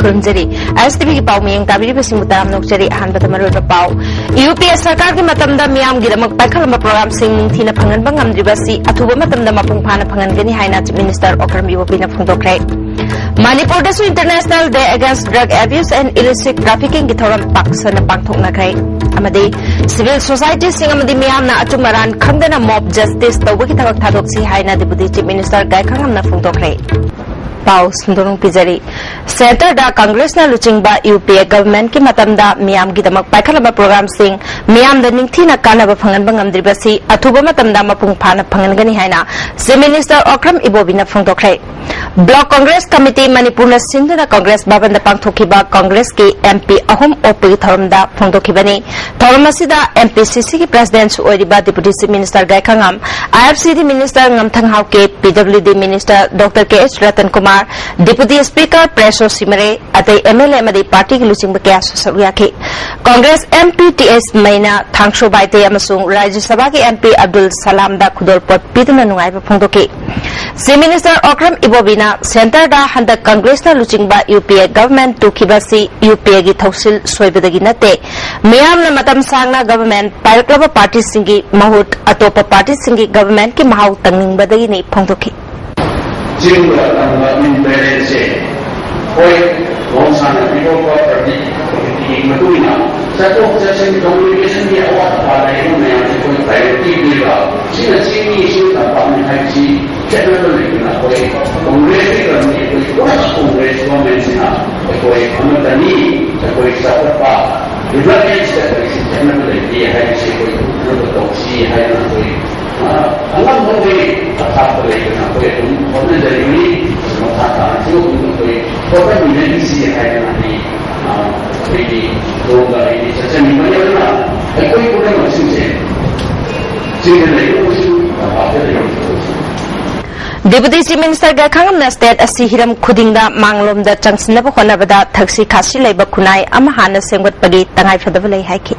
खुरुमजरी ISTV की पाउ मियंग ताबिरी busing ताम नोकचरी अहान बतमरो पाउ UPS सरकार की मतमदा मियाम गिरमक पाखलम प्रोग्राम सिंग निंगथीना फंगन बंगम द्रिबसी अथुबा मतमदा मपुंग फाना फंगन गनी हाइना चीफ मिनिस्टर ओकरम इबोबीना फोंदोखरे मणिपुर दसु international day against drug abuse and illicit trafficking की थौरम पाक्सन पांगथोकनखरे अमदी सिविल सोसाइटी सिंग अमदी मियामना अचुमरान खंगदना मॉब जस्टिस तौबगी थबक थादोक्सी हाइना डिप्यूटी चीफ मिनिस्टर गायखंगमना फोंदोखरे पाउ सुंदरंग पिजरी सेंटर दा कांग्रेस ना लुचिंगबा यूपीए गवर्नमेंट की मतमदा मियाम की दमक पाइखलबा प्रोग्राम सिंग मियाम द निंगथीना कानबा फंगन बंगमद्रिबसी अथुबा मतमदा मपुंग फाना फंगनगनी हाइना चीफ मिनिस्टर ओकरम इबोबीना फोंदोखरे ब्लॉक कांग्रेस कमिटी मणिपुर सिंधुना कांग्रेस भवन पांथोखिबा कांग्रेस की एमपी अहुम ओपी थौरमदा फोंदोखिबनी थौरमसिदा एमपीसीसी की प्रेसिडेंट ओरिबा deputy chief minister Gaikhangam IFCD minister ngमथंगहाव के PWD minister doctor KH Ratan Kumar deputy speaker प्रेसो सिमरे अतई एमएलए मदी पार्टी की लुचिंग क्या सरुयाखी कांग्रेस एमपी टीएस मैना थांगशो बाइते अमसुंग राज्यसभा के एमपी अब्दुल सलाम दा खुदोलपोट पीदुना नुंगाइबा फोंदोखी चीफ मिनिस्टर ओकरम इबोबीना सेंटर दा हंदक कांग्रेस ना लुचिंगबा यूपीए गवर्नमेंट तुखिबासी यूपीए की थौसिल सोइबदगी नते मियामना मतम सांगना गवर्नमेंट पायरक्लबा पार्टी सिंगी महूत अतोपा पार्टी सिंगी गवर्नमेंट की महाउ तंगनिंगबदगी नि फोंदोखी जिंगला तंगला इंपेरेंस से कोई लोंसान बिलो को प्रति की मधुइना सतो सेशन कम्युनिकेशन की आवाज आ रही है मैं कोई प्रायोरिटी देगा सीनी इशू का पानी है जी जनरल लेकिन कोई कांग्रेस की करनी कोई कांग्रेस गवर्नमेंट से ना कोई अनुदानी कोई सत्ता रिवर्स से कोई जनरल लेकिन है किसी कोई दोषी है ना कोई अंगम हो गई अर्थात लेकिन कोई हमने जरूरी मथा जो कोई टोटल मिलनी सी है नहीं कोई लोग ये चर्चा नहीं बने ना कोई कोई मशीन से जिन्हें नहीं कुछ आपके डिप्यूटी चीफ मिनिस्टर गायखंगमना स्टेट असि हिरम खुदिंगदा मांगलोमदा चंगसिनबा होनबदा थक्सी खासी लेबा खुनाई अमा हाना सेंगवटपगी तंगाई फदबा लई हाइखि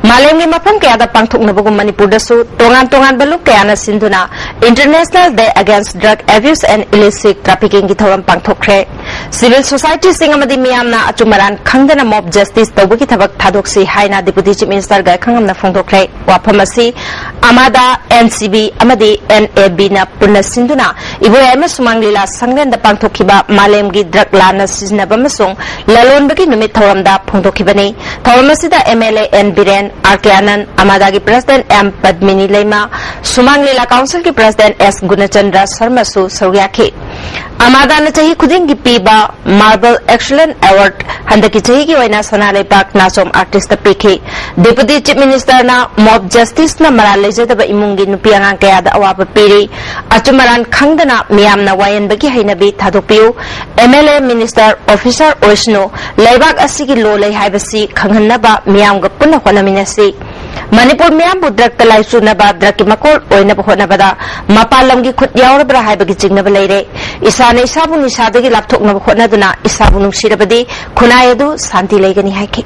मालेंगी मफम कयादा पांथोकनबगुम मणिपुर दसु तोंगान तोंगान बलुक कयाना सिंधुना international day against drug abuse and illicit trafficking की थौरम पांथोखरे सिविल सोसाइटी सिंग अमदी मियामना अचुमरान खंगदना मॉब जस्टिस तौबगी थबक थादोक्सी हाइना डिप्यूटी चीफ मिनिस्टर गायखंगमना फोंदोखरे वाफम असि अमादा एनसीबी अमदी एनएबी ना पुनः सिंधुना इबोएम सुमांगलीला संगलेंदा पांथोखिबा मालेमगी ड्रग लाना सिजनबा मसुंग ललोनबगी नुमित थौरमदा फोंदोखिबनी थौरमसिदा एमएलए एन बिरेन आरके आनंद अमादा की president M Padmini lemma Sumang लीला काउंसिल की प्रेसिडेंट एस गुणचंद्र शर्मा सु सरुयाखी अमादा ने चाही खुदिंग की पीबा मार्बल एक्सलेंट अवार्ड हंदक की चाही की वैना सोना लेपाक नाचोम आर्टिस्ट पीखी डिप्यूटी चीफ मिनिस्टर ना मॉब जस्टिस ना मरा लेजदब इमुंगी नुपी अंगां कयादा अवाब पीरी अचुमरान खंगदना मियामना वायनबगी हैनबी थादोपियु एमएलए मिनिस्टर ऑफिसर ओइसनो लेबाक असि की लो ले हाइबसी खंगनबा मियामगा पुनः होनमिनसी मणिपुर मियाम ड्रग तलाई चुनबा ड्रग की मकोल ओइनब होनबदा मपालम की खुद यावरब्रा हाइबगी चिंगनब लेरे इसाने इसाबु निसादगी लापथोकनब होनदुना इसाबु नुंसिरबदी खुनाय अदु शांति लेगनी हाइखि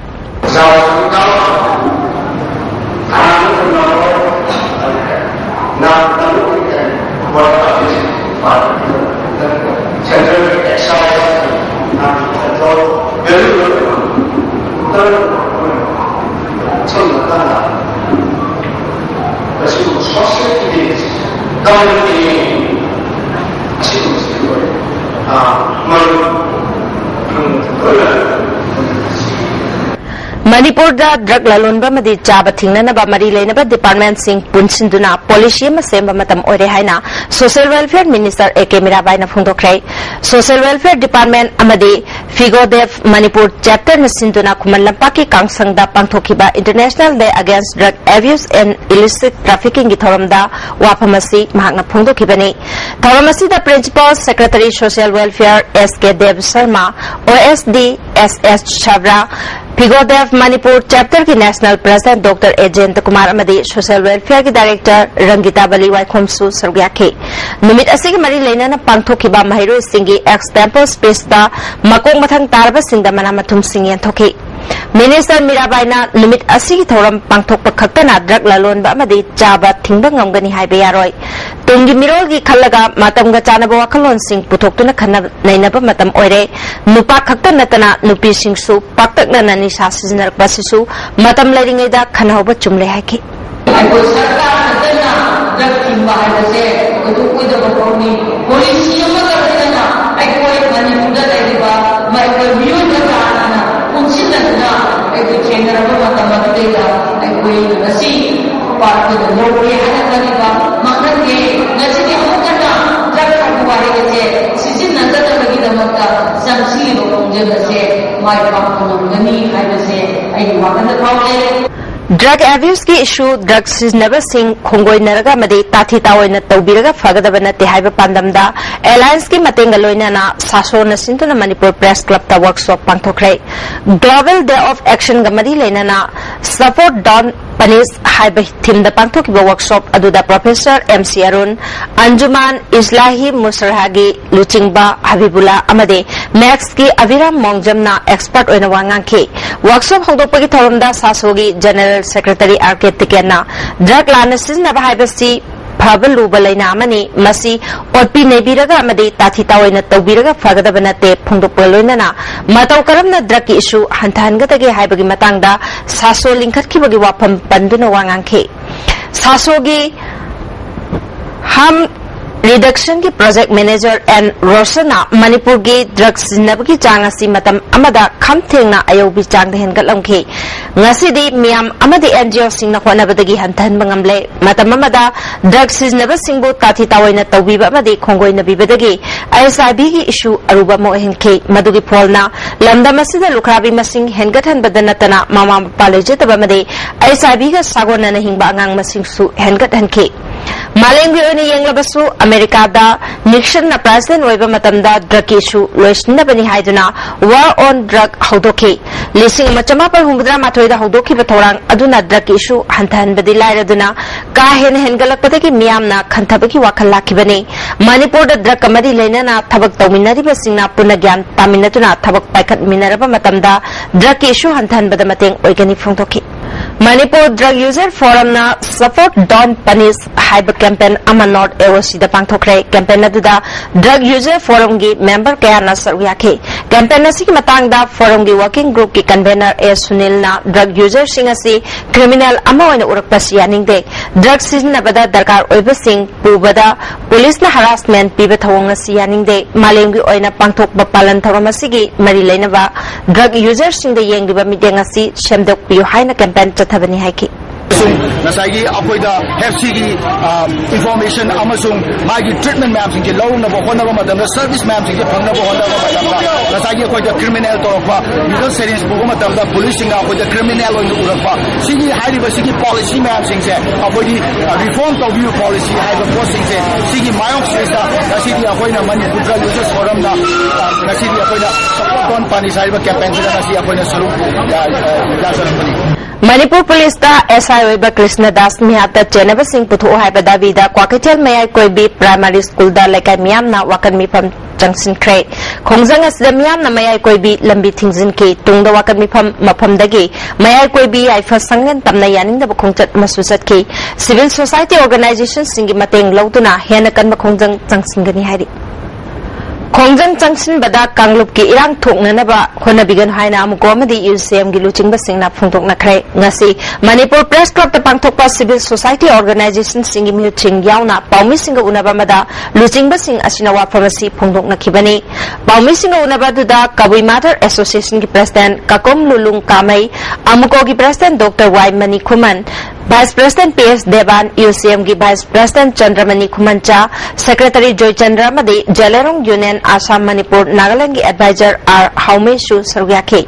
Manipur da drug lalonba madi chaba thingnanaba mari leinaba department sing punsinduna policy ma semba matam ore haina social welfare minister AK Mirabai na phungdokrai social welfare department amadi Figodev Manipur chapter na sinduna kuman lampaki kangsangda pangthokiba international day against drug abuse and illicit trafficking gi thoramda waphamasi mahakna phungdokibani thoramasi da principal secretary social welfare SK Dev Sharma OSD SS Chabra Figodev Manipur chapter की national president Dr. Ajent Kumar amadi social welfare की director Rangita Bali Waikhomsu sargyakhe numit asigi mari leinana pangthokiba mahiro singi example space da makong mathang tarba singda mana mathum singyen thoki Minister Mirabai na numit asigi thoram pangthokpa khaktana drug lalonba amadi chaba thingba ngamgani haibe yaroi tungi mirol gi khallaga matamga chanaba wakhalon sing puthokuna khanna nainaba matam oire nupa khakta natana nupi singsu paktakna nani sasinar basisu matam lairingai da khanauba chumle haiki ai sarkar natana drug thingba haibase odu koida bakoni policy amaga natana ai koi mani muda laiba mai koi miyo natana unsinna ai koi chengaraba matam matela ai koi nasi party the local hanakaniba makange nasi di hokana drug thingba haibase sizin natana bagi damakta samsi bokongje base mai pakongani haibase ai wakanda pawle Drug abuse ki issue drug siznaba sing khongoi naraga madi tathi taoina tawbiraga fagadaba nate haiba pandamda alliance ki matenga loinana sasona sintuna Manipur press club ta workshop pangthokrai global day of action gamari leinana support down punish haiba thim da pangthokiba workshop aduda professor MC Arun Anjuman Islahi Musarhagi Luchingba Habibullah amade max ki Aviram Mongjamna expert oina wangangkhe workshop hongdokpagi thoramda sasogi general Secretary RK Tikena drug lanasis na bahibasi Pabaluba Laina Mani Masi Otpi Nebiraga Madi Tati Tawina Tawbiraga Fagadabanate Pungdopolona Matau Karamna drug issue Hantangatagi Hibagi Matanga Saso Linkatki Wapam Banduna Wangangke Sasogi Ham Reduction ki project manager and Rosana Manipur ki drugs nabaki changasi matam amada khamthengna ayobi changda hengalamkhe ngasidi miam amadi NGO singna khonabadagi hantan bangamle matam amada drugs naba singbu tathi tawaina tawbiba amadi khongoi nabibadagi ISTV ki issue aruba mo henke madugi pholna lamda masida lukrabi masing hengathan badanatana mama paleje tabamade ISTV ga sagona na hingba angang masing su hengat hanke Malengi oni yenglabasu America da Nixon na president oiba matamda drug issue loisna bani haiduna war on drug haudoki lising machama par humdra mathoida haudoki bathorang aduna drug issue hantan badi lairaduna ka hen hengalakpadagi miyamna khanthabagi wakhal lakhibani Manipur da drug amadi leinana thabak tawminari basingna punagyan taminatuna thabak paikhat minaraba matamda drug issue hantan badamateng oigani phongthoki Manipur Drug User Forum na support don't punish hyper campaign ama not AOC da pangthokre campaign aduda Drug User Forum gi member kaya na sarwyakhe campaign asi ki matang da forum gi working group ki convener A Sunil na drug user sing asi criminal ama oina urakpasi yaning de drug season abada darkar oiba sing pubada police na harassment piba thawong asi yaning de malem gi oina pangthok ba palan thawam asi gi mari leinaba drug user sing de yengi ba mideng asi semdok piu haina campaign chathabani haiki Nasagi akoida HFCG information amasung magi treatment ma'am sing law na bokon na madam service ma'am sing phang na bokon na madam nasagi akoida criminal torokpa legal settings bugo madam da police sing akoida criminal oin urakpa sigi high sigi policy ma'am sing se akoidi reform to view policy high posting se sigi mayong sesa nasigi akoina mani putra users forum na nasigi akoida support on pani saiba campaign se nasigi akoina saru ya saram Manipur Police da SI Oiba Krishna Das Mihata Chenaba Singh Puthu Haibada Vida Kwakatel Mayai Koibi Primary School da Laikai Miyam na Wakan Mifam Junction Kre Khongjang Asida Miyam na Mayai Koibi Lambi Thingzin Ki Tungda Wakan Mifam Mafam Dagi Mayai Koibi Aifa Sangan Tamna Yaning da Khongchat Masusat Ki Civil Society Organization Singi Mateng Lautuna Hena Kan Khongjang Junction Gani Hari Khongjang Changsin Bada Kanglup ki irang thoknanaba honabigan haina amkomadi UCM gi luchingba singna phungtokna khre ngasi Manipur Press Club ta pangthokpa civil society organization singi muching yauna paumi singa unaba mada luchingba sing asina wa pharmacy phungtokna khibani paumi singa unaba duda Kabui Mother Association ki president Kakom Lulung Kamai amuko gi president Dr. Y Mani Khuman Vice President PS Devan UCM gi Vice President Chandramani Khumancha Secretary Joy Chandra madi Jalerong Union Assam Manipur Nagaland gi advisor R Haume Shu Saryakhe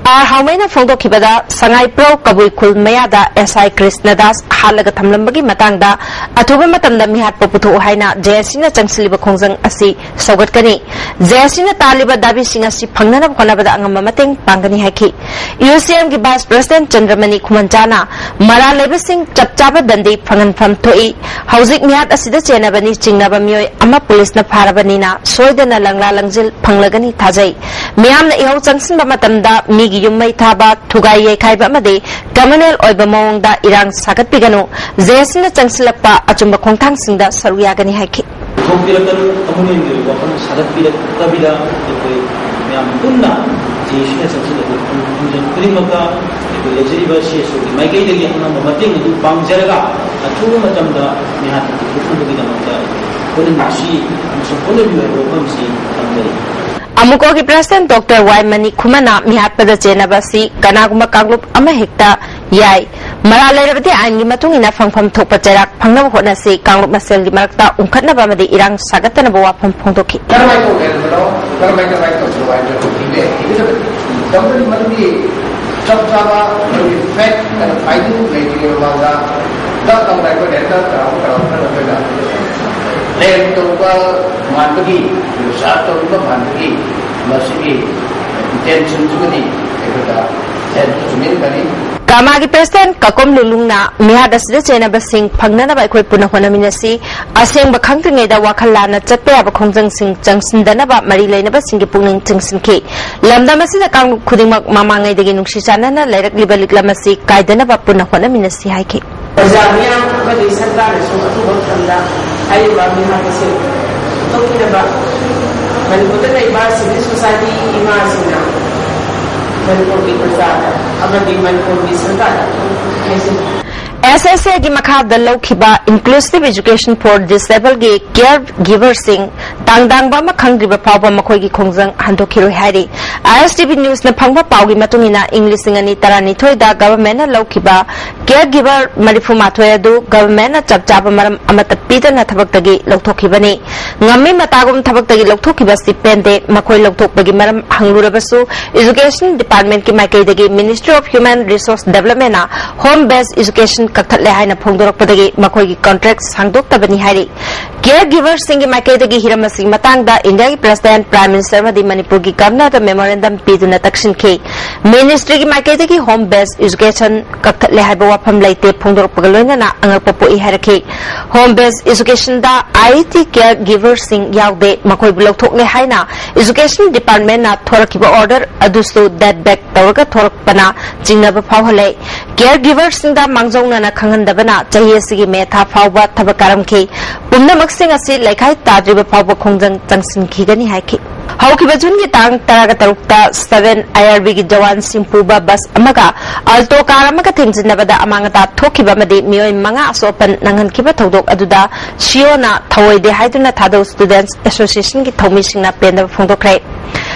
R Haume na phongdo khibada Sangai Pro Kabui Khul Mayada SI Krishnadas halaga thamlambagi matangda athuba matamda mihat poputhu haina JSC na changsiliba khongjang asi saugatkani JSC na taliba dabi singa si phangnana khonabada angama mateng pangani haiki UCM gi Vice President Chandramani Khumanchana mara Sing Chapchaba Dandi Fangan Fam Toi Housing Miat Asida Chenabani Chingnaba Mioy Ama Police na Parabanina Soydana Langla Langzil Panglagani Tajai Miam na Iho Changsin Bamatamda Migi Yumay Taba Tugaye Kaiba Made Gamanel Oibamong da Irang Sagat Pigano Zesin na Changsilapa Achumba Kongtang Singda Saruyagani Haiki 제시나 정신을 공정 그림마다 레저리버 시에서 마이게이드기 하나 뭐마ting itu 방자가 투구마 점다 미한 부분들이 남았다 그런 것이 무슨 오늘로 범시 방자리 Amuko ki President Dr. Y Mani Khumana mihat pada jenabasi kanaguma kanglup ama hekta yai maralai rabati ain gi matung ina phangpham thokpa jarak phangnaba hona se kanglup masel gi marakta ungkhatna ba madi irang sagatana ba wafam phongdokhi karamai to gerdo karamai to survive to ibe ibe company mandi chap chaba fact and finding lady wala da kamrai ko data karau Lain to ba mandagi sa to ba mandagi masigi intention sugani ekada sen sumin kani Kamagi President Kakom Lulung na mihada sida chena basing phangnana ba khoi puna hona minasi aseng ba khangtringai da wakhala na chatpa ba khongjang sing changsindana ba mari leina ba singi pungning chingsinki lamda masida kang khudingmak mamangai degi nungsi chanana lairak libalik lamasi kaidana ba puna hona minasi haiki Pajamiya amadi sarkar su atubang tanda ayo ba mihakasi tokina ba Manipur na iba civil society imasina Manipur ki prasada amadi Manipur ki sarkar SSA gi makhada lokhiba inclusive education for disabled gi caregiver sing tangdang ba makhangri ba pawba makhoi gi khongjang handokhiru hairi ISTV news na phangba pawgi matungina English singani tarani thoida government na lokhiba caregiver marifu mathoi adu government na chapchaba maram amata pidana thabaktagi lokthokibani ngami matagum thabaktagi lokthokhiba stipend makhoi lokthokbagi maram hanglurabasu education department ki maikaidagi ministry of human resource development na home based education kakhatle haina phongdorokpadagi makhoi contract sangdoktabani hairi caregiver singi maikaidagi hiramasi matangda India ki president prime minister madi Manipur ki governor da memorandum piduna takshinkhi ministry ki maikaidagi home based education kakhatle haiba wafam laite phongdorokpaga loinana angakpa poi harakhi home based education da IT caregiver sing yaude makhoi bulokthokne haina education department na thorakiba order adusu that back tawraga thorakpana jingnaba phawhale caregiver sing da mangjongna na khanghandabana chahiyasigi metha phawba thabakaramkhi pumnamak sing asi laikhai tadriba phawba khongjang changsinkhigani haiki haukiba June ki tang taraga tarukta 7 IRB gi jawan simpuba bus amaga alto car amaga thimjinabada amangata thokiba madi mioi manga asopan nanghankiba thodok aduda siona thawoide haiduna thado students association gi thomi singna penda phongdokre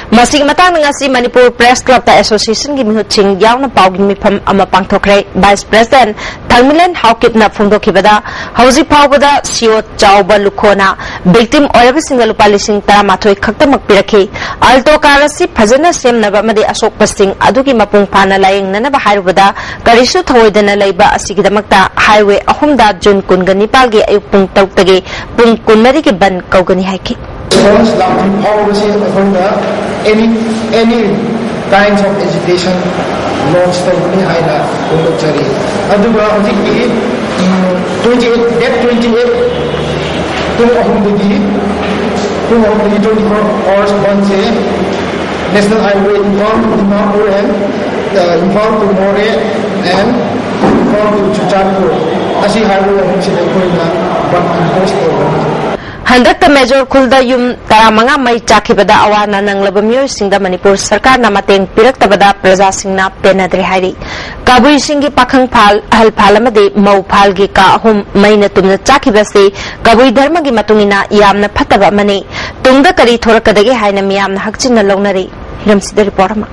masig matang ngasi Manipur Press Club ta association gi mihuching yauna pawgi mifam ama pangthokre vice president Thangmilen Haukip na phongdokibada hauji phawbada sio chawba lukhona victim oiba single palising taramathoi khaktamak pirakhi alto karasi phajana semnaba madi asok pasing adugi mapung phana layeng nana ba hairubada karisu thoidana leiba asigidamakta highway ahumda June kungani palgi ayupung tawtagi pung kunmari ki ban kaugani haiki any kinds of education launch company haina undokchari aduga hojiki 28 tung ahumdagi 24 hours banse national highway Imphal to Dimapur and Imphal to More and Imphal to Chucharpur asi highway ahum sila koina ban impost Handak Major Kulda Yum Taramanga Mai Chakibada Awana Nanglaba Myoisingda Manipur Sarkar na mateng piraktabada Praja Singna Penadri Hari Kabui Singi Pakang Pal Hal Palamade Mau Palgi Ka Hum Maina Tumna Chakibase Kabui Dharmagi Matungina Yamna Pataba Mani Tungda Kari Thorakadagi Haina Miyamna Hakchina Lonari Hiramsida Reportama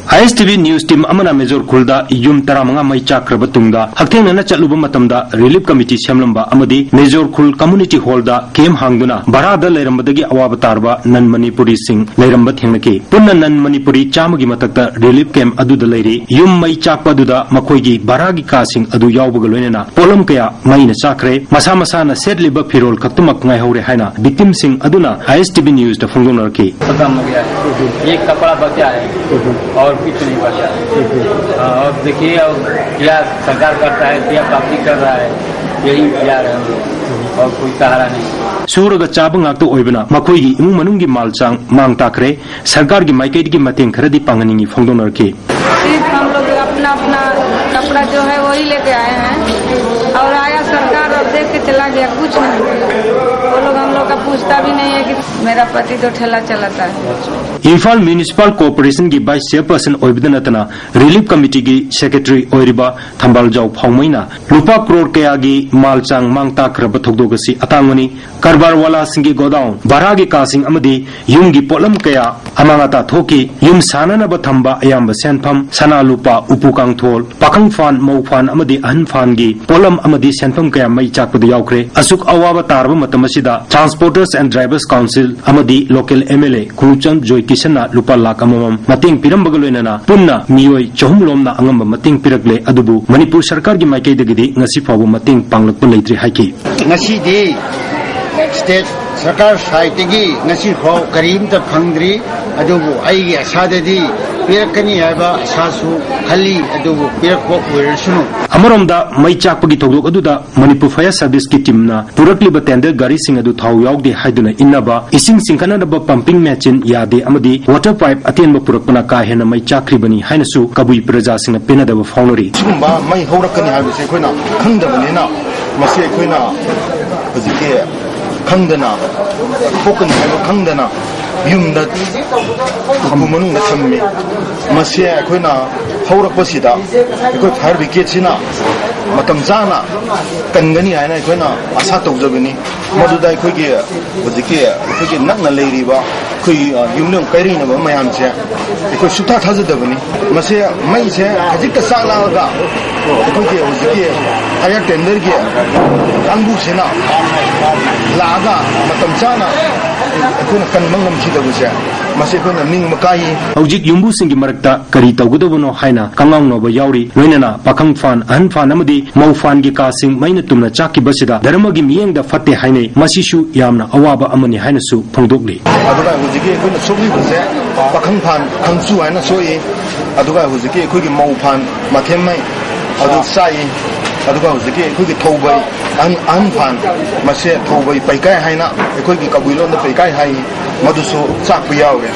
ISTV News Team Amana Major Kulda Yum Taramanga Mai Chakraba Tungda Haktengna Chatluba Matamda Relief Committee Semlamba Amadi Major Kul Community Hall da Kem Hangduna Barada Lerambadagi Awabatarba Nan Manipuri Sing Leramba Thengnaki Punna Nan Manipuri Chamagi Matakta Relief Camp Aduda Leri Yum Mai Chakpa Duda Makoigi Baragi Kasing Adu Yawbagaloina Polam Kaya Maina Chakre Masa Masana Sedliba Pirol Katumak Ngai Hore Haina Victim Sing Aduna ISTV News da Fungonarki एक कपड़ा बचा है और कुछ नहीं बचा है और देखिए अब क्या सरकार करता है क्या पब्लिक कर रहा है यही इंतजार है हम लोग और कोई सहारा नहीं सूरग चाब ngakto oibna makhoi gi imung manung gi malchang mang takre sarkar gi maikei gi mateng kharaди panganingi phongdonarki हम लोग अपना अपना कपड़ा जो है वही लेके आए हैं और आया सरकार और देख के चला गया कुछ नहीं वो लोग हम लोग का पूछता भी नहीं है कि मेरा पति तो ठेला चलाता है इम्फाल म्युनिसिपल कॉर्पोरेशन की वाइस चेयरपर्सन ओइबदनतना रिलीफ कमिटी की सेक्रेटरी ओइरिबा थंबाल जाव फाउमैना रुपा करोड़ कया की मालचांग मांगता खरब थोगदोगसी अतांगनी कारबार वाला सिंगी गोदाउन बारागी कासिंग अमदी युमगी पोलम कया अमांगता थोकी युम साननब थंबा अयाम सेनफम सना लुपा उपुकांगथोल पाखंग फान मौफान अमदी अहन फान की पोलम अमदी सेनफम कया मई चाकपद यावख्रे असुक अवाब तारब मतमसिदा ट्रांसपोर्टर्स एंड ड्राइवर्स काउंसिल अमदी लोकल एमएलए खुंगचंद जोई किशना लुपा लाख अमम मतेंग पिरंबगलोइनना पुन्ना मियोय चहुमलोमना अंगम मतेंग पिरकले अदुबु मणिपुर सरकार की माइकैदगिदि ngasi फावो मतेंग पांगलक लेत्रि हाइकी ngasi di state सरकार साइटगी ngasi फाव करीमता फंगद्री अदुबु आइगी आसाददी पिरकनी हाइबा आसासु खली अदुबु पिरकपो ओइरसुनु अमरोमदा मई चाकपगी थोगदोक अदुदा मणिपुर फायर सर्विस की टीमना पुरकलिबा टेंडर गाड़ी सिंह अदु थाव यावदे हाइदुना इन्नबा इसिंग सिंखनादबा पंपिंग मशीन यादे अमदी वाटर पाइप अतेनबा पुरकपना का हेना मई चाकरिबनी हाइनसु कबुई प्रजा सिंह पेनदबा फाउनरी सुगुंबा मई होरकनी हाइबसे खोइना खंगदबनेना मसे खोइना हजिके खंगदना फोकन हाइबा खंगदना युमदा उपुमनुंग थम्मी मसे खोइना होरकपसिदा एखोय फायर ब्रिगेड सिना मतम जाना कनगनी हाइना एखोयना आशा तौजबनी मदुदा एखोयगे हजिके एखोयगे नकना लेरिबा एखोय युमनों कैरिनबा मयामसे एखोय सुथा थाजदबनी मसे मईसे हजिक सालागा एखोयगे हजिके फायर टेंडर के कांगबु सेना लागा मतम जाना एखोयना कनमंगम सिदबसे मसे एखोयना निंग मकाई हौजिक युम्बु सिंगी मरकता करी तौगदबनो हाइना कांगांगनोबा यावरी लोइनना पाखंग फान अहन फान अमदी मौफान की कासिंग मैना तुमना चाकी बसिदा धर्मगी मियेंगदा फत्ते हाइने मसिसु यामना अवाबा अमनि हाइनसु फोंदोकली अदुगा हुजिके एखोयना सोबि बसे पाखंग फान खंगसु हाइना सोई अदुगा हुजिके एखोयगी मौफान माथेमै अदु साई अदुगा हुजिके एखोयगी थौबै अहन फान मसे थौबै पैकाय हाइना एखोयगी कबुइलोंदा पैकाय हाइ मदुसु चाकपु यावे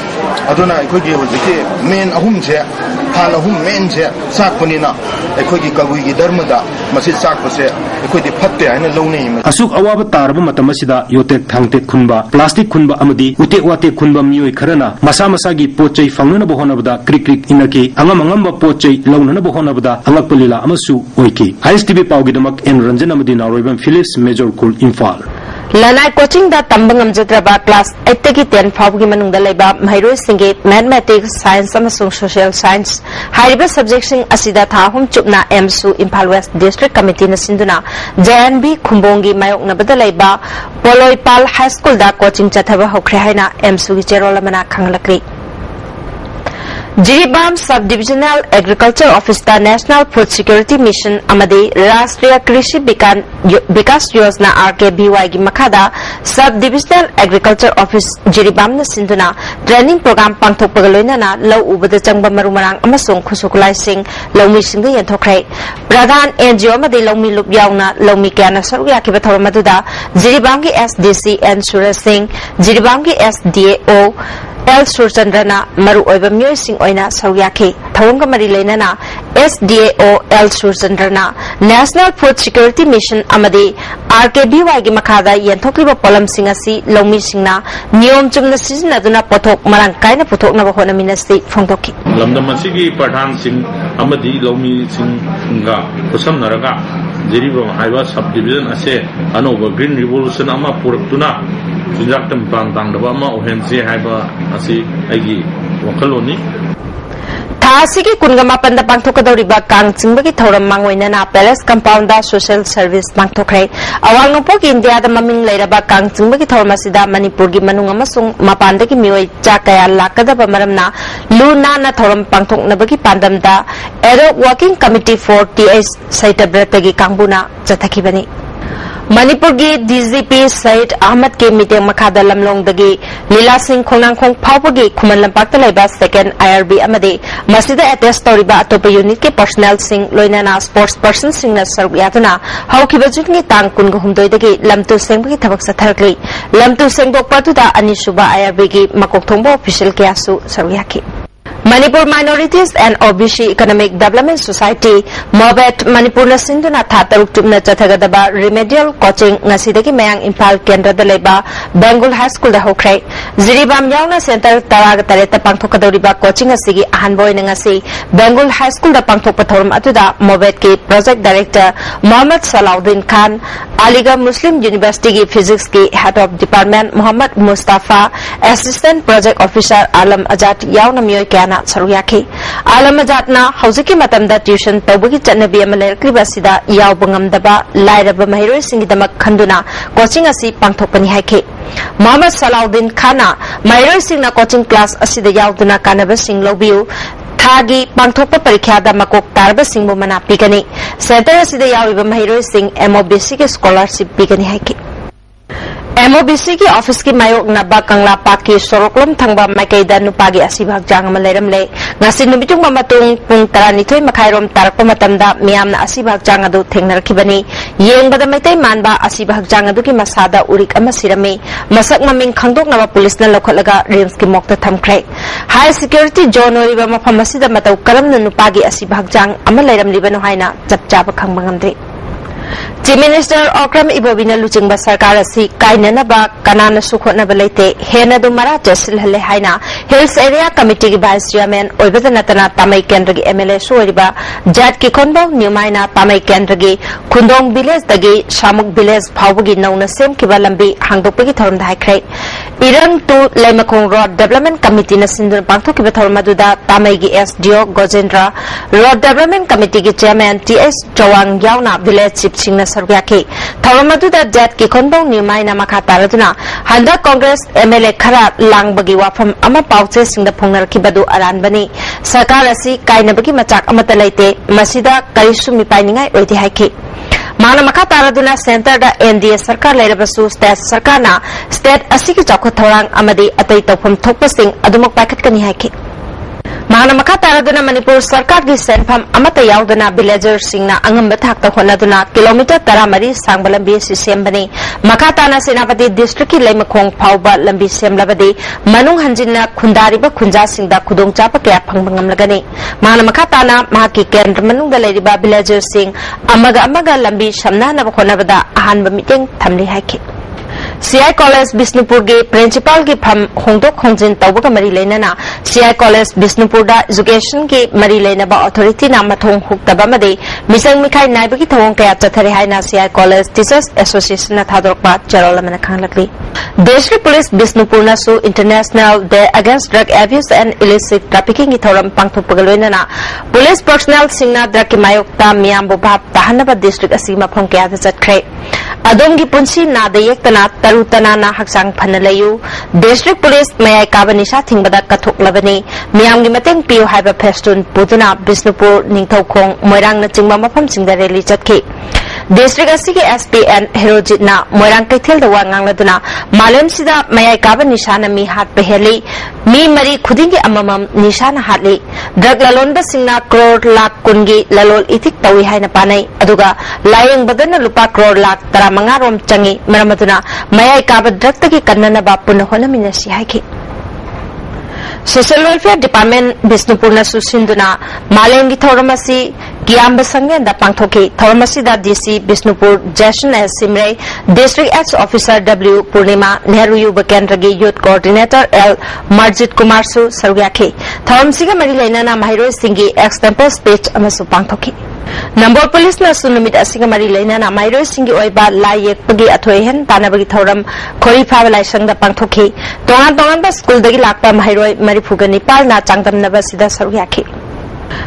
अदुना एखोयगी हुजिके मेन अहुमसे फान अहुम मेन से चाकपनिना एखोयगी कबुइगी धर्मदा मसे चाकपसे एखोयदी फत्ते हाइना लौने असुक अवाब तारब मतमसिदा योटेक थांगते खुनबा प्लास्टिक खुनबा अमदी उते वाते खुनबा मियोय खरना मसा मसागी पोचै फंगनब होनबदा क्रिक क्रिक इनकी अंगम अंगम पोचै लौननब होनबदा अंगक पलिला अमसु ओइकी ISTV पाउगिदमक एन रंजन अमदी नारोइबम फिलिप्स मेजर कुल Imphal Lanai coaching da tambangam jatraba class 8 ki 10 फाव की मनुंगदा लेबा महरोय सिंगे मैथमेटिक्स साइंस अमसुंग सोशल साइंस हाइरिबा सब्जेक्टिंग असिदा थाहुम चुपना एमसु इम्फाल वेस्ट डिस्ट्रिक्ट कमिटी न सिंदुना JNB खुंबोंगी मायोकनबदा लेबा पोलोइपाल हाई स्कूल दा कोचिंग चथबा होख्रे हाइना एमसु की चेरोल मना खांगलक्री Jiribam sub divisional agriculture office दा नेशनल फूड सिक्योरिटी मिशन अमदी राष्ट्रीय कृषि विकास योजना RKBY की मखादा सब डिविजनल एग्रीकल्चर ऑफिस जिरीबाम न सिंधुना ट्रेनिंग प्रोग्राम पांगथोकपगा लोइनना लौ उबदा चंगबा मरुमरांग अमसुंग खुसुकुलाइसिंग लौमीसिंग यंथोखरे प्रधान NGO अमदी लौमी लुप यावना लौमी क्याना सरुक याखिबा थवमदुदा जिरीबाम की SDC एन सुरेश सिंह जिरीबाम की SDAO L Surchandana Maru Oiba Music Oina Sawyaki Thawanga Mari Lenana SDAO L Surchandana National Food Security Mission Amadi RKBY gi Makada Yentokliba Polam Singasi Lomi Singna Niom Chumna Sizinaduna Potok Marang Kaina Potok na Hona Ministry Fongdoki Lamdamasigi Padhan Singh Amadi Lomi Singha Kusam Naraga Jeriba Haiwa Subdivision Ase Anova Green Revolution Ama Puraktuna Jinjaktam Pantang Dama Ohensi Haiba Asi Agi Wakaloni Thasigi Kungama Panda Pangtokadoriba Kang Singbagi Thoram Mangwinana Palace Compound Social Service Pangtokre Awangopok India the Maming Leraba Kang Singbagi Thoramasida Manipurgi Manungamasung Mapandaki Mioi Jakaya Lakada Bamaramna Luna na Thoram Pangtok Nabagi Pandamda Ero Working Committee for TS Saita Bretagi Kambuna Jatakibani Manipur gi DGP Said Ahmad ke meeting makada lamlong dagi Lila Singh Khonang Khong Phawpa gi Khuman Lampak ta laiba second IRB amade masida attest toriba atopa unit ke personnel sing loinana sports person sing na saruk yatuna haukiba jutngi tang kun ga humdoi dagi lamtu sengba gi thabak satharkli lamtu sengbok patuda anisuba IRB gi makok thongbo official ke asu saruk yaki Manipur Minorities and OBC Economic Development Society Mobet Manipur na sinduna thataruk tumna chathagadaba remedial coaching ngasidagi mayang Impal Kendra da leba Bengal High School da hokre Ziribam yauna center taraga tareta pangthokadoriba coaching asigi ahanboy na ngasi Bengal High School da pangthokpa thorum atuda Mobet ki project director Muhammad Salahuddin Khan Aligarh Muslim University ki physics ki head of department Muhammad Mustafa assistant project officer Alam Azad yauna miyoi kana Saruyaki Alam Azadna Hauziki Matamda tuition Tawbugi Chanabi Amalerkliba Sida Yaubangam Daba Lairaba Mahiroi Singidamak Khanduna coaching asi Pangthokpani Haike Muhammad Salahuddin Khana Mahiroi Singna coaching class asida yauduna kanaba sing lobiu Thagi Pangthokpa Parikhada Makok Tarba Singbo Mana Pigani Center asida yawiba Mahiroi Sing MOBC ke scholarship Pigani Haike MOBC की office की मायोग नबा कंगला पाक की सोरोकलम थंगबा माइकैदा नुपागी असिभाग जांग अमा लेरमले ngasi numitung mamatung pung 12 makhairom tarakpa matamda miyamna asibhag jang adu thengnarkhibani yengbada maitai manba asibhag jang adu ki masada urik ama sirame masak maming khangdoknaba police na lokolaga rims ki mokta thamkhre high security zone oriba mafam asida matau karamna nupagi asibhag jang ama leiramlibano haina chapchaba khangbangamdre Chief Minister Okram Ibobina Luchingba Sarkar asi kainanaba kanana sukhotnaba leite hena du mara jasil hale haina Hills Area Committee ki Vice Chairman oibada natana Tamai Kendra ki MLA soiriba Jat ki Khonbaw Niumaina Tamai Kendra ki Khundong Village dagi Shamuk Village phawbagi nauna sem kiba lambi hangdokpagi thorum daikre Irang tu Laimakong Road Development Committee na sindun pangthokiba thorum aduda Tamai gi SDO Gojendra Road Development Committee ki Chairman TS Chawang yauna Village Chief Singna Sarvyaki Tharamadu Jat ki Khonbaw Niumaina makha taraduna Handa Congress MLA khara langbagi wafam ama pauche singda phongnarkibadu aranbani Sarkar asi kainabagi machak amata leite masida karisu mipainingai oidi haiki Mana makha taraduna center da NDA sarkar leirabasu state sarkar na state asiki chakho thorang amadi atai tawpham thokpa sing adumak paikhat kani haiki Mana makha taraduna Manipur sarkar gi senpham amata yauduna villagers singna angamba thakta honaduna kilometer 13 sangba lambi si sembani makha tana senapati district ki Laimakong phawba lambi semlabadi manung hanjinna khundariba khunja singda khudongchapa kya phangbangam lagani mana makha tana mahaki kendra manungda leiriba villagers sing amaga lambi samna na khonabada ahanba meeting thamli haiki CI College Bisnupur ge principal ge pham hongdok hongjin tawbaga mari leinana CI College Bisnupur da education ge mari leinaba authority na mathong huktaba made misang mikhai naibagi thawong kaya chathare haina CI College Teachers Association na thadorpa charola mana khanglakli District Police Bisnupur na su International Day Against Drug Abuse and Illicit Trafficking gi thoram pangthokpaga loinana police personnel singna drug ki mayokta miyam bo bhab tahanaba district asima phong kaya da chatkre adom gi punsi na da yektana tarutana na haksang phanalayu district police mayai kabanisha thingbada kathok labani miyam gi mateng piu haiba festun puduna Bisnupur ningthaukhong moirang na chingma mafam singda rally chatki district asigi SPN Herojit na moirang kaithel da wangang laduna malem sida mayai kabanisha na mi hat peheli mi mari khudingi amamam nishana hatli drug lalonba singna crore lakh kungi lalol ithik tawi haina panai aduga layeng badana lupa crore lakh 15 rom changi maramaduna mayai kaba drug tagi kannana ba punna hona minasi haiki Social Welfare Department Bisnupur na susinduna Malem gi thoramasi Kiamba Sangyen da pangthoki thoramasi da DC Bisnupur Jason S Simre District X Officer W Purnima Nehru Yuba Kendra gi Youth Coordinator L Marjit Kumar Su Sarwyakhi thoramsi ga mari lainana Mahiroi Singhi extempo speech amasu pangthoki Number Police na sunumit asiga mari lainana Mahiroi Singhi oiba lai yekpagi athoihen tanabagi thoram khori phaba laisang da pangthoki tongan ba school dagi lakpa Mahiroi Marifuga Nipal na changdamnaba sida Sarwyakhi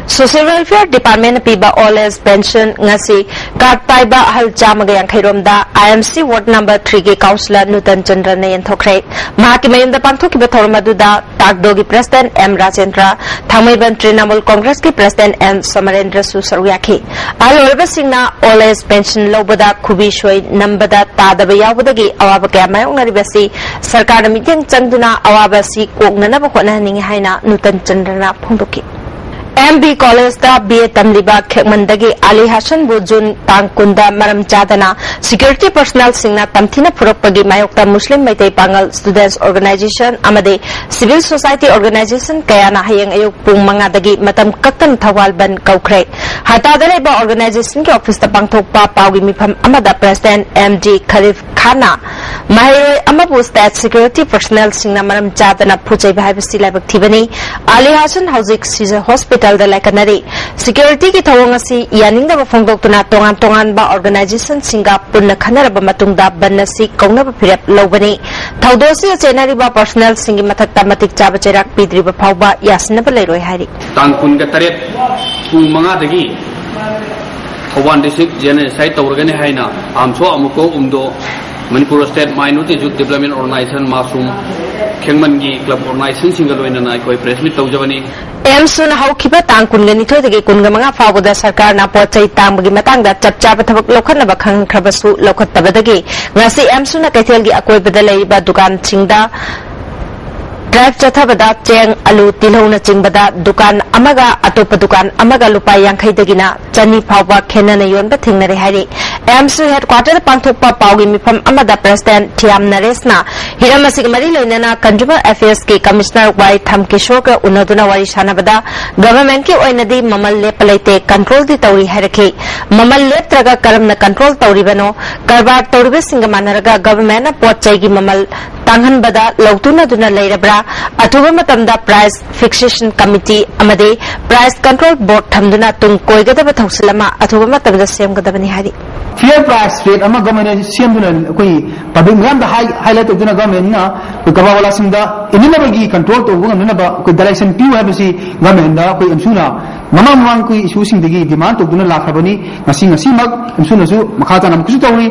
Social Welfare Department piba all age pension ngasi card paiba ahal chamaga yankhairom da IMC Ward number 3 ge councillor Nutan Chandra ne yanthokre mahaki mayunda pangthoki ba thormadu da Takdo gi President M Rajendra Thamaiban Trinamool Congress gi President M Samarendra Su Sarwyakhi alorba singna all age pension lobada khubi shoi nambada tadaba yawbadagi awaba kama ngaribasi sarkar miteng changduna awaba si koknana ba khona ningi haina Nutan Chandra na phongdoki MB College da BA Tamliba Khekmandagi Ali Hassan Bujun Tangkunda Maram Chadana Security Personnel Singna Tamthina Purokpagi Mayokta Muslim Maitai Pangal Students Organization Amade Civil Society Organization Kayana Hayang Ayuk Pung Mangadagi Matam Kaktan Thawalban Kaukre Hatada Leba Organization Ki Office ta Pangthokpa Pawgi Mifam Amada President MD Khalif Khana Mahiroi Amabu State Security Personnel Singna Maram Chadana Phujai Bhaibasi Laibak Thibani Ali Hassan Housing Caesar Hospital Like security ki thawang asi yaning da phongdok tuna tongan ba organization singa punna khanara ba matungda banasi kauna ba phirap lobani thawdosi chenari ba personal singi mathakta matik chaba cherak pidri ba phawba yasna ba leiroi hari tangkun ga taret pung manga dagi Khoban district general site tawrgani haina amso amuko umdo Manipur State Minority Youth Development Organization Masum Khengmangi Club Organization Singaloi na koi press meet tawjabani Emsun haukiba tangkun gani thoi kunga manga fagoda sarkar na pochai tambagi matang da chapchaba thabak lokhan ba khang khrabasu lokhat tabadagi ngasi emsun na kaithel gi akoi badalai ba dukan chingda Drive Chathabada Cheng Alu Tilhona Chingbada Dukan Amaga Atopa Dukan Amaga Lupa Yankai Dagina Chani Pawba Kenana Yonba Thingnare Hari AMSU headquarter Pangthokpa Pawgi Mifam Amada President Thiam Naresna Hiramasig Mari Loinana Consumer Affairs Ki Commissioner Y Tham Kishore ka Unaduna Wari Shanabada Government ki oinadi Mamal Lep Laite Control di Tauri Harake Mamal Lep Traga Karamna Control Tauri Bano Karbar Tauri Singamanaraga Government na Pochai gi Mamal Tanghan Bada Lautuna Duna Lairabra Atuba Matamda Price Fixation Committee Amade Price Control Board Thamduna Tung Koigadaba Thausilama Atuba Matamda Semgadabani Hari Fair price rate ama government semduna koi public miyam da highlight duna government na ko kawala singda inina bagi control to bunga nuna ba ko direction piu ha basi government da koi amsuna mamang koi issue sing digi demand to duna lakhabani ngasi mag amsuna su makhata nam kusu tawni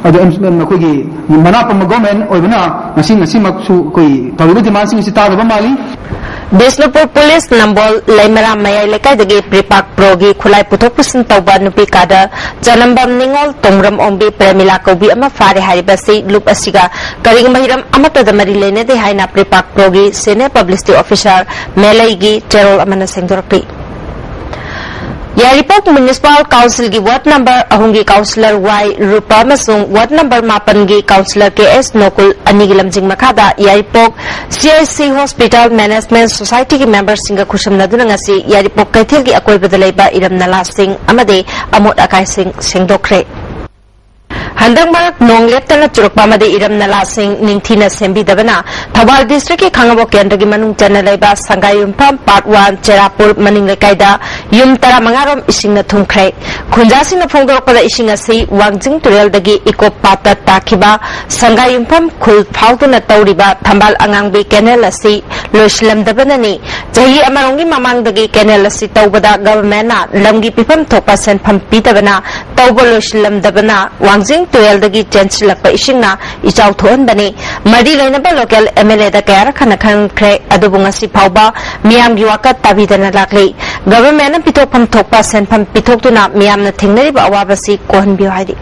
ado amsuna koi gi mana pam government oibana ngasi mag su koi tawiba demand sing sita da mali Bisnupur Police Nambol Laimara Mayai Lekai Dagi Pripak Progi Khulai Puthok Pusin Tauba Nupi Kada Janambam Ningol Tongram Ombi Premila Kobi Ama Fare Haribasi Lup Asiga Karing Mahiram Amata Damari Lene De Haina Pripak Progi Senior Publicity Officer Melaigi Terol Amana Sengdorpi Yaripok Municipal Council gi Ward number Ahungi Councillor Y Rupa Masung Ward number Mapan gi Councillor KS Nokul Anigilam Jing Makada Yaripok CIC Hospital Management Society gi members singa khusham naduna ngasi Yaripok Kaithil gi akoi badalaiba Iram Nala Singh amade Amot Akai Singh Sengdokre Handang Marak Nong Leptana Churukpa Made Iram Nala Singh Ningthina Sembi Dabana Thawal District ki Khangabo Kendra gi Manung Chanalaiba Sangayum Pam Part 1 Cherapur Maning Lekaida Yum Tara Mangarom Ising na Thumkhre Khunjasing na Phongdorpada Ising asi Wangjing Turel dagi Iko Pata Takiba Sangayum Pam Khul Phauduna Tauriba Thambal Angangbi Kenel asi Loislam Dabanani Jahi Amarongi Mamang dagi Kenel asi Taubada Government na Lamgi Pipam Thopa Sen Pham Pitabana Tauba Loislam Dabana Wangjing Turel dagi Chancellor Ising na Ichau Thon Bani Madi Lainaba Local MLA da Kayara Khanakan Kre Adubungasi Phauba Miam Yuaka Tabidana Lakli Government na Pitok Pham Thokpa Sen Pham Pitok Tuna Miam na Thingnariba Awabasi Kohan Biu Haidi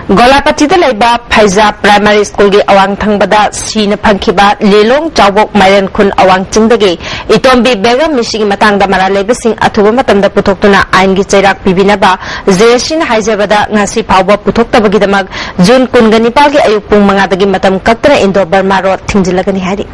Golapati da Laiba Phaiza Primary School gi Awang Thangbada Sina Phangkiba Lelong Chawbok Mairen Khun Awang Chingdagi Itombi Begam Mishigi Matangda Mara Lebesing Athuba Matamda Putoktuna Ain gi Chairak Pibinaba Jeshin Haijabada Ngasi Phawba Putoktabagidamag June 19 gi Ayuk pung 5 dagi matam kaktana Indo Burma Road Thingjilagani Hari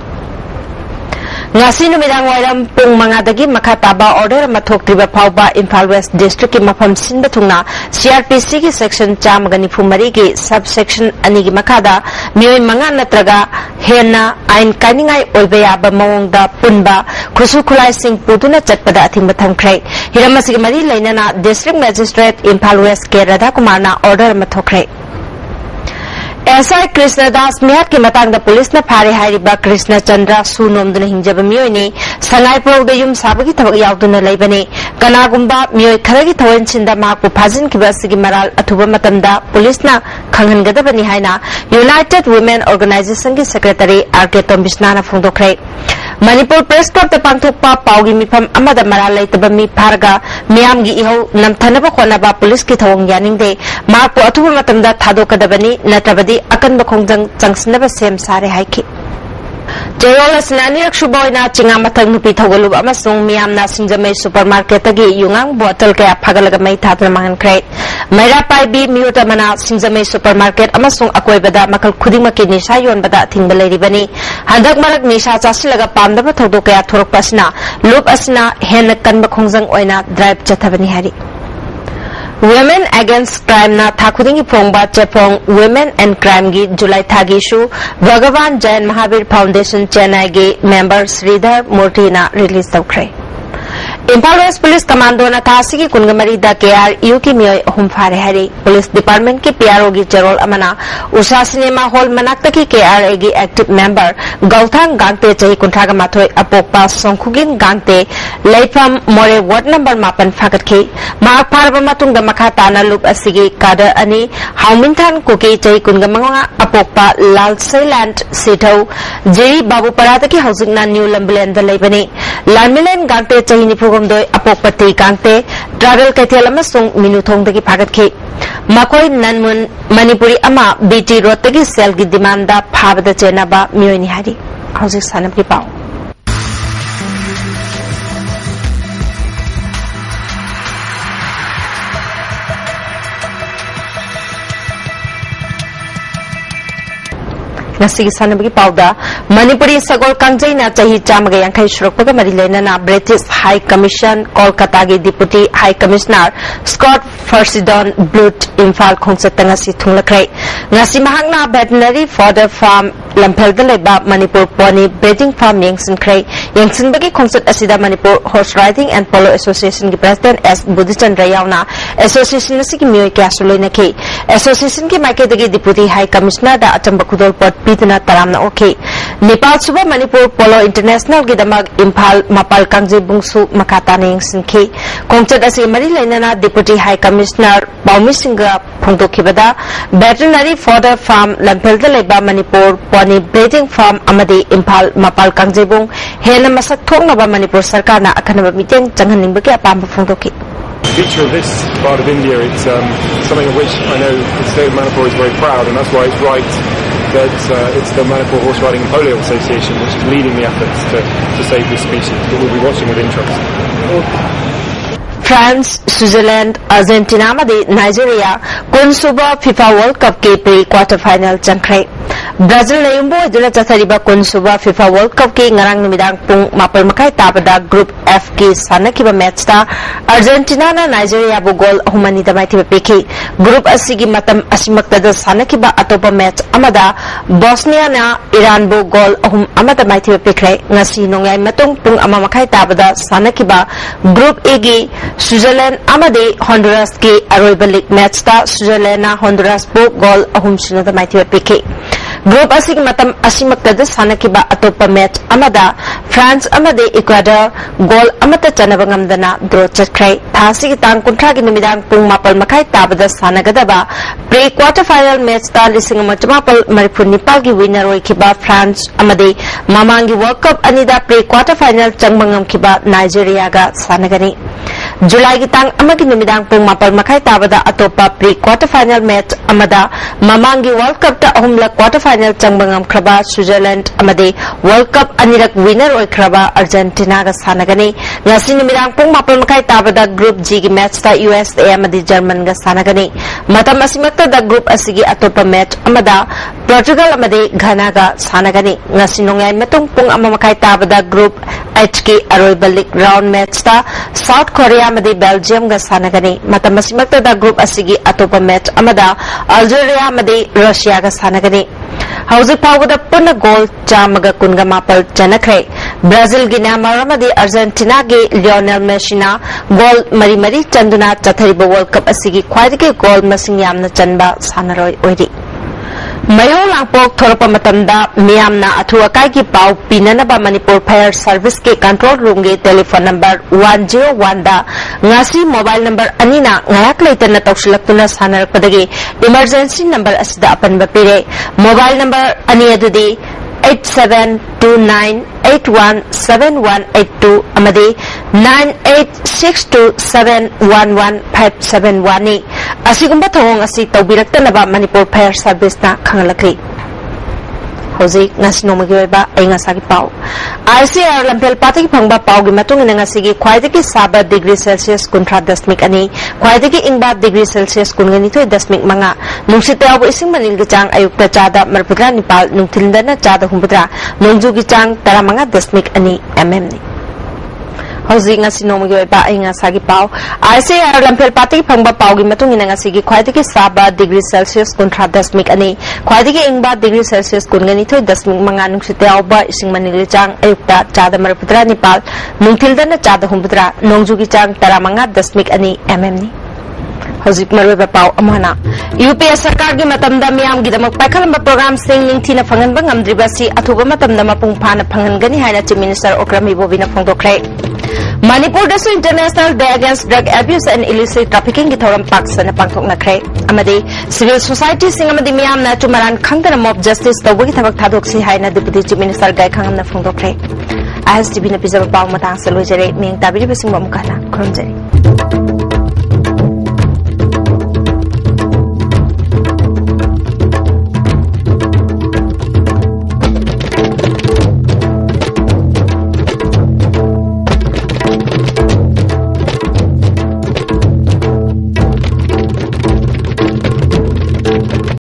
ngasi numidang wairam pung mangadagi makataba order mathoktriba phawba Imphal West District ki mafam sinba thungna CRPC ki section 194 ki subsection ani ki makada mioi manga natraga henna ain kaningai oiba yaba mawongda punba khusu khulai sing putuna chatpada athingba thamkhrai hiramasi ki mari lainana district magistrate Imphal West ke Radha Kumar na order mathokrai SI Krishnadas Mihat ki matang da police na phare hairiba Krishna Chandra Sunom duna hingjaba miyoi ne sangai pro da yum sabagi thabak yauduna leibane kanagumba miyoi kharagi thawen chinda mahakpu phajin kiba sigi maral athuba matamda police na khanghangadabani haina United Women Organization ki secretary RK Tombisna na phongdokre Manipur Press Club da pangthokpa paugi mifam amada maral leitaba mi pharga miyam gi ihau namthanaba khonaba police ki thawang yaningde mahakpu athuba matamda thadokadabani natrabadi akan bakhongjang changsnaba sem sare haiki Jayol asnani rakshuboina chinga mathang nupi thogalub amasung miyamna singjamai supermarket agi yungang bottle kaya phagalaga mai thadna mangan krai maira pai bi miuta mana singjamai supermarket amasung akoibada makal khudimaki nisha yonbada thingba leiribani handak marak nisha chasilaga pamdaba thodo kaya thorokpasna loop asna hen kan bakhongjang oina drive chathabani hari Women Against Crime na thakudingi phongba chepong Women and Crime gi July thagi shu Bhagavan Jain Mahavir Foundation Chennai gi member Sridhar Murthy na release tawkhre Imphal West Police Commando na thasi ki kungamari da KRU ki miyoi ahum phare hari Police Department ki PRO gi Jarol amana Usha Cinema Hall manakta ki KRA gi active member Gauthang Gangte chahi kuntraga mathoi apokpa Songkhugin Gangte Leifam More Ward number 8 phagat ki mahak pharaba matung da makha tana loop asigi kada ani Hauminthan Kuki chahi kungamanga apokpa Lal Sailand Sithau Jeri Babu Parada ki hausingna New Lambiland da leibani Lambiland Gangte chahi ni program doi apokpati Gangte travel kaithel amasung minuthong dagi phagat ki makoi nanmun Manipuri ama BT road tagi sel gi demand da phabada chenaba miyoi ni hari hauzik sanam ki pau Nasigi sanabagi pauda Manipuri Sagol Kangjai chahi chamaga yankhai surukpaga mari lena British High Commission Kolkata gi Deputy High Commissioner Scott Fersidon Blut Imphal khongchatanga si thunglakrai ngasi mahakna veterinary fodder farm lamphel leba Manipur pony breeding farm yangsinbagi khongchat asida Manipur Horse Riding and Polo Association gi President S Budichandra yauna association asigi miyoi kya suloina ki association ki maikadagi Deputy High Commissioner da achamba khudol pot pituna taramna okay Nepal suba Manipur Polo International gi damag Imphal Mapal Kangjai bungsu makata ning sinki khongchat asi mari lainana Deputy High Commissioner Baumi Singha phongdokhibada veterinary fodder farm lamphel leba Manipur pony breeding farm amadi Imphal Mapal Kangjai bung hena masak thoknaba Manipur sarkar na akhanaba miteng changhaningbaki apamba phongdokhi feature of this part of India. It's something of which I know the state of Manipur is very proud, and that's why it's right that it's the Manipur Horse Riding and Polio Association which is leading the efforts to save this species, but we'll be watching with interest. France, Switzerland, Argentina, Nigeria, Kunsuba FIFA World Cup ke pre-quarter final changkhrai. Brazil na yumbo iduna chathariba Kunsuba FIFA World Cup ke ngarang numidang pung 4:30 tabada Group F ke sanakiba match ta Argentina na Nigeria bu goal humani da maithiba peki. Group asigi matam asimakta da sanakiba atopa match amada Bosnia na Iran bu goal amada maithiba pekrai. Ngasi nongai matung pung 1:30 tabada sanakiba Group A ge Switzerland amade Honduras ke aroiba league match ta Switzerland na Honduras bu goal sina da maithiba peki. Group asig matam asimakta da sanakiba atopa match amada France amade Ecuador goal amata chanaba ngamdana draw chatkrai. Thasi tang kuntra gi numidang pung 4:30 tabada sanagadaba pre quarter final match ta lising machmapal Maripur Nepal gi winner oikiba France amade mamangi World Cup anida pre quarter final changmangam kiba Nigeria ga sanagani. जुलाई की तांग अमगी नुमिदांग पुंग मापल मखाई ताबदा अतोपा pre quarter final match अमदा ममांगी world cup ता अहुमलक क्वार्टर फाइनल चंगबंगम खरबा स्विट्जरलैंड अमदे वर्ल्ड कप अनिरक विनर ओइखरबा अर्जेंटीना गा सानगनी ngasi नुमिदांग पुंग मापल मखाई ताबदा ग्रुप जी की मैच ता यूएसए अमदे जर्मन गा सानगनी मतम असिमक्ता दा ग्रुप असिगी अतोपा मैच अमदा पोर्चुगल अमदे घाना गा सानगनी ngasi नोंगाई मतुंग पुंग अमा मखाई ताबदा ग्रुप एच के अरोइबा लीग राउंड मैच ता साउथ कोरिया अमदे बेल्जियम गा सानगनी मतम असिमक्ता दा ग्रुप असिगी अतोपा मैच अमदा अल्जेरिया अमदे रशिया गा सानगनी हौजिक फाउबदा पुनः गोल चामगा कुनगा मापल चनखरे ब्राजील गी नेमार अमदे अर्जेंटीना गे लियोनेल मेसिना गोल मरी मरी चंदुना चथरिबा वर्ल्ड कप असिगी ख्वाइदगी गोल मसिंग यामना चनबा सानरोय ओइरी मयो लांगपोक थोरप मतमदा मियामना अथु अकाई की पाव पिननबा मणिपुर फायर सर्विस के कंट्रोल रूम के टेलीफोन नंबर 101 दा ngasi मोबाइल नंबर अनिना ngayak leitana tawsilakuna sanarpadagi emergency number असida apanba pire मोबाइल नंबर अनि अदुदी 8729817182 अमदे 9862711571 असिगुम्बा थोंग असि तौबिरक्तनबा मणिपुर फायर सर्विस ना खंगलखरि हौजिक ngasi नोमगी ओइबा ai ngasagi pau ICR लंपेल पाती फंगबा पाव की मतुंग इन ngasi ख्वाइदगी साबा डिग्री सेल्सियस 19 अनि ख्वाइदगी इंगबा डिग्री सेल्सियस 19.5 नुंसित याव इसिंग मनिल की चांग अयुक्ता चादा मरपुद्रा निपाल नुंथिलदना चादा हुंबुद्रा नोंजु की चांग 35.2 mm नि हौजिक ngasi नोमगी ओइबा ai ngasagi pau ICR लंपेल पाती फंगबा पाव की मतुंग इन ngasi ख्वाइदगी साबा डिग्री सेल्सियस 19 अनि ख्वाइदगी इंगबा डिग्री सेल्सियस 19.5 नुंसित याव इसिंग मनिल की चांग अयुक्ता चादा मरपुद्रा निपाल नुंथिलदना चादा हुंबुद्रा नोंजु की चांग 35.2 mm नि हौजिक मरुबा पाव अमहना यूपीए सरकार की मतमदा मियाम गिदमक पाखलम प्रोग्राम सिंग निंगथिना फंगनबा ngamdribasi अथुबा मतमदा मपुंग फाना फंगनगनी हाइना चीफ मिनिस्टर ओक्रमी बोबिना फोंदोखरे मणिपुर दसु international day against drug abuse and illicit trafficking की थोरम पाक्सना पांगथोकनखरे अमदे सिविल सोसाइटी सिंग अमदे मियामना चुमरान खंगदना मॉब जस्टिस तौबगी थबक थादोक्सी हाइना डिप्यूटी चीफ मिनिस्टर गाय खंगमना फोंदोखरे ISTV न पिजबा पाव मतंग सलोजरे मेंग ताबिरिबसिंग बमुकाना खुरमजरे